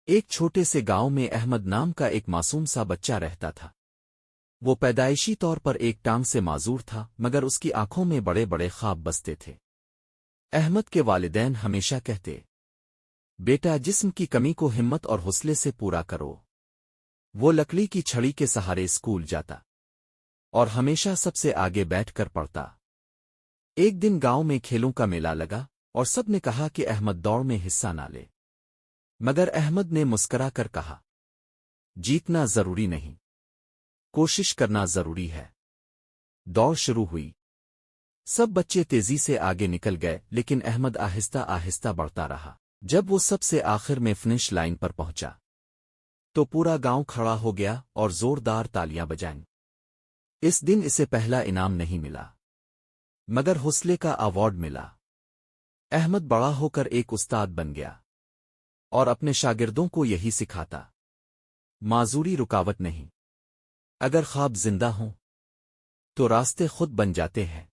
ایک چھوٹے سے گاؤں میں احمد نام کا ایک معصوم سا بچہ رہتا تھا۔ وہ پیدائشی طور پر ایک ٹانگ سے معذور تھا، مگر اس کی آنکھوں میں بڑے بڑے خواب بستے تھے۔ احمد کے والدین ہمیشہ کہتے، بیٹا جسم کی کمی کو ہمت اور حوصلے سے پورا کرو۔ وہ لکڑی کی چھڑی کے سہارے اسکول جاتا اور ہمیشہ سب سے آگے بیٹھ کر پڑھتا۔ ایک دن گاؤں میں کھیلوں کا میلہ لگا اور سب نے کہا کہ احمد دوڑ میں حصہ نہ لے، مگر احمد نے مسکرا کر کہا، جیتنا ضروری نہیں، کوشش کرنا ضروری ہے۔ دوڑ شروع ہوئی۔ سب بچے تیزی سے آگے نکل گئے، لیکن احمد آہستہ آہستہ بڑھتا رہا۔ جب وہ سب سے آخر میں فنش لائن پر پہنچا تو پورا گاؤں کھڑا ہو گیا اور زوردار تالیاں بجائیں۔ اس دن اسے پہلا انعام نہیں ملا، مگر حوصلے کا ایوارڈ ملا۔ احمد بڑا ہو کر ایک استاد بن گیا اور اپنے شاگردوں کو یہی سکھاتا، معذوری رکاوٹ نہیں، اگر خواب زندہ ہوں تو راستے خود بن جاتے ہیں۔